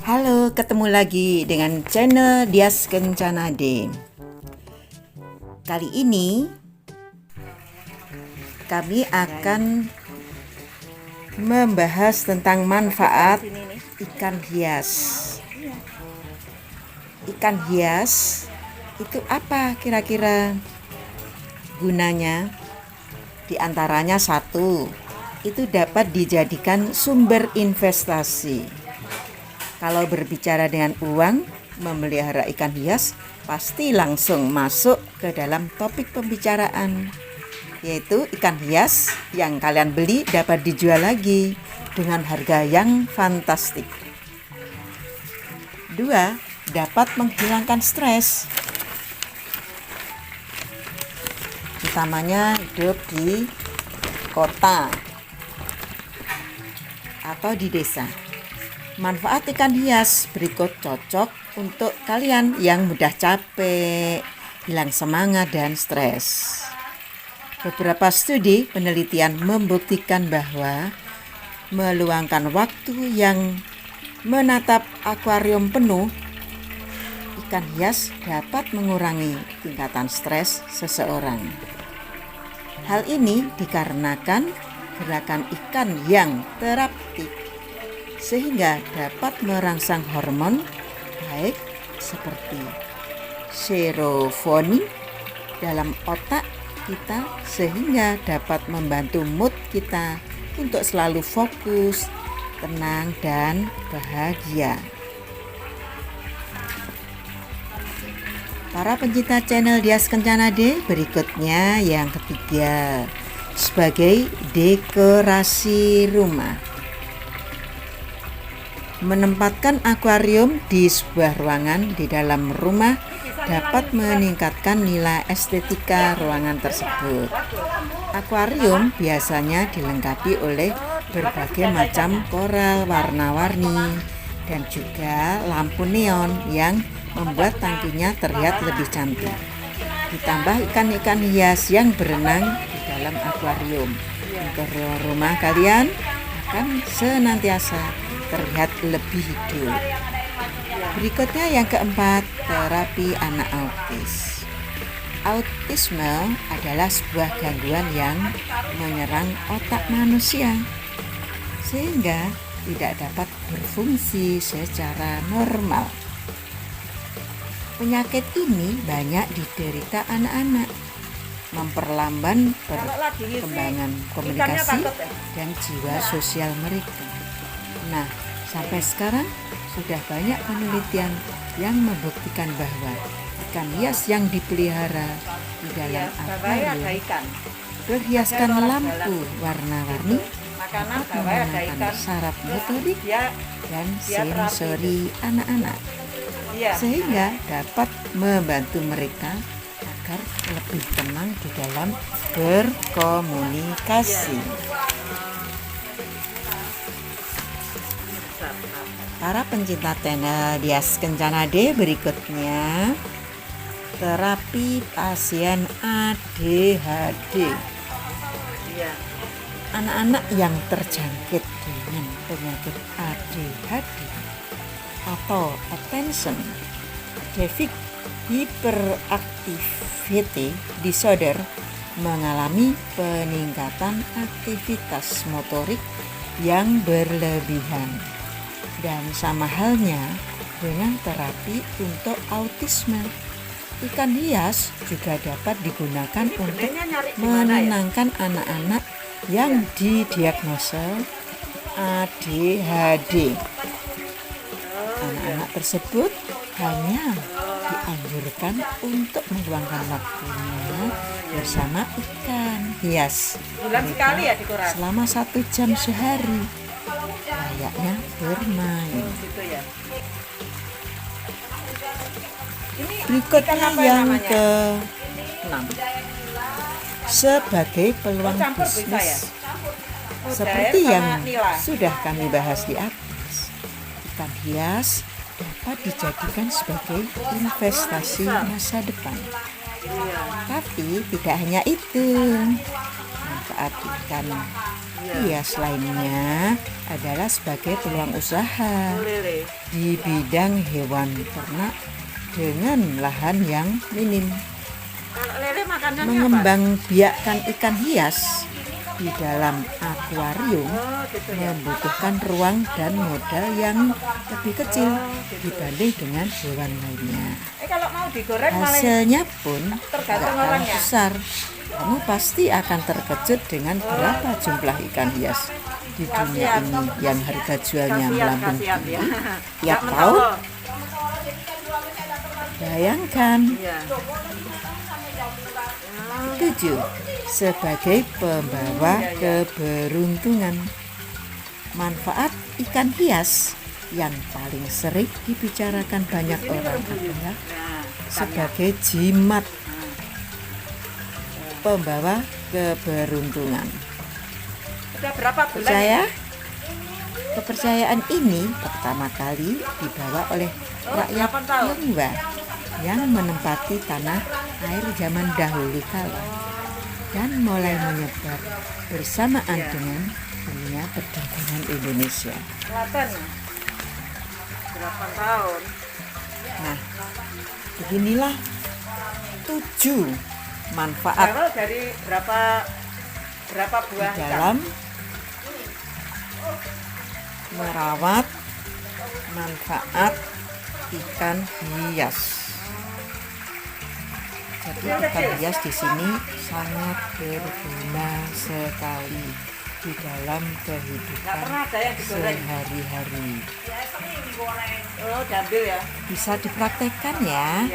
Halo, ketemu lagi dengan channel Dias Kencanade. Kali ini kami akan membahas tentang manfaat ikan hias. Ikan hias itu apa kira-kira gunanya? Di antaranya satu, itu dapat dijadikan sumber investasi. Kalau berbicara dengan uang, memelihara ikan hias pasti langsung masuk ke dalam topik pembicaraan, yaitu ikan hias yang kalian beli dapat dijual lagi dengan harga yang fantastik. Dua, dapat menghilangkan stres, utamanya hidup di kota atau di desa. Manfaat ikan hias berikut cocok untuk kalian yang mudah capek, hilang semangat, dan stres. Beberapa studi penelitian membuktikan bahwa meluangkan waktu yang menatap akuarium penuh ikan hias dapat mengurangi tingkatan stres seseorang. Hal ini dikarenakan gerakan ikan yang teraptik sehingga dapat merangsang hormon baik seperti serotonin dalam otak kita, sehingga dapat membantu mood kita untuk selalu fokus, tenang, dan bahagia. Para pencinta channel Dias Kencanade, berikutnya yang ketiga, sebagai dekorasi rumah. Menempatkan akuarium di sebuah ruangan di dalam rumah dapat meningkatkan nilai estetika ruangan tersebut. Akuarium biasanya dilengkapi oleh berbagai macam koral warna-warni dan juga lampu neon yang membuat tangkinya terlihat lebih cantik. Ditambah ikan-ikan hias yang berenang di dalam akuarium. Interior rumah kalian akan senantiasa terlihat lebih hidup. Berikutnya yang keempat, terapi anak autis. Autisme adalah sebuah gangguan yang menyerang otak manusia sehingga tidak dapat berfungsi secara normal. Penyakit ini banyak diderita anak-anak, memperlambat perkembangan komunikasi dan jiwa sosial mereka. Nah, sampai sekarang sudah banyak penelitian yang membuktikan bahwa ikan hias yang dipelihara di dalam akuarium berhiaskan lampu warna-warni dapat menggunakan saraf motorik dan sensori anak-anak, sehingga dapat membantu mereka agar lebih tenang di dalam berkomunikasi. Para pencinta channel Dias Kencanade, berikutnya terapi pasien ADHD. Anak-anak yang terjangkit dengan penyakit ADHD atau attention deficit hyperactivity disorder mengalami peningkatan aktivitas motorik yang berlebihan. Dan sama halnya dengan terapi untuk autisme, ikan hias juga dapat digunakan untuk menenangkan anak-anak yang didiagnosa ADHD. Anak-anak tersebut hanya dianjurkan untuk meluangkan waktunya bersama ikan hias selama 1 jam sehari, layaknya bermain. Berikutnya yang ke-6, sebagai peluang bisnis. Seperti yang sudah kami bahas di atas, ikan hias dapat dijadikan sebagai investasi masa depan. Tapi tidak hanya itu, manfaat ikan hias lainnya adalah sebagai peluang usaha di bidang hewan ternak dengan lahan yang minim. Mengembang biakkan ikan hias di dalam akuarium membutuhkan ruang dan modal yang lebih kecil dibanding dengan hewan lainnya. Hasilnya pun tidak kalah besar. Kamu pasti akan terkejut dengan berapa jumlah ikan hias di dunia ini yang harga jualnya melambung tinggi tiap tahun. Bayangkan. 7. Sebagai pembawa keberuntungan. Manfaat ikan hias yang paling sering dibicarakan banyak orang adalah sebagai jimat pembawa keberuntungan. Percaya? Kepercayaan ini pertama kali dibawa oleh rakyat Tionghoa yang menempati tanah air zaman dahulu kala dan mulai menyebar bersamaan dengan dunia perdagangan Indonesia. Nah, beginilah 7 manfaat dari berapa buah dalam merawat manfaat ikan hias. Jadi ikan hias di sini sangat berguna sekali di dalam kehidupan sehari-hari. Bisa dipraktekkan ya,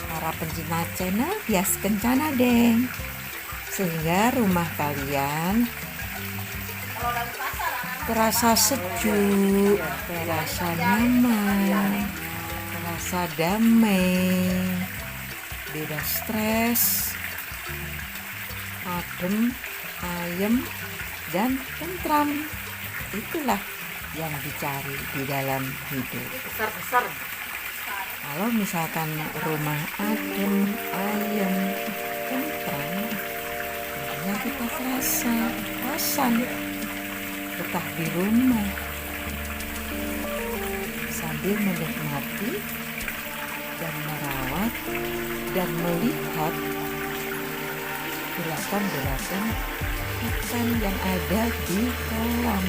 para pencinta channel Hias Kencana Deng, sehingga rumah kalian terasa sejuk, terasa nyaman, terasa damai, bebas stres, adem, ayem, dan tentram. Itulah yang dicari di dalam hidup. Kalau misalkan rumah adem, ayem, tentram, tentunya kita terasa bosan betah di rumah sambil menikmati dan merawat dan melihat gerakan-gerakan ikan yang ada di kolam.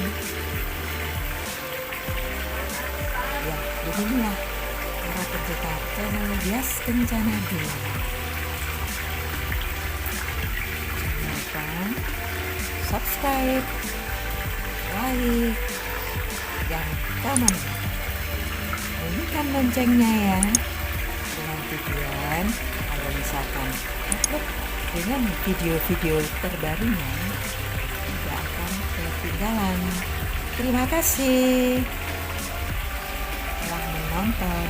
Ya, beginilah para pencinta channel Hias Kencana Deng. Jangan lupa subscribe, like, dan komen. Bunyikan loncengnya ya, dengan tujuan kalau misalkan upload dengan video-video terbarunya tidak akan ketinggalan. Terima kasih telah menonton.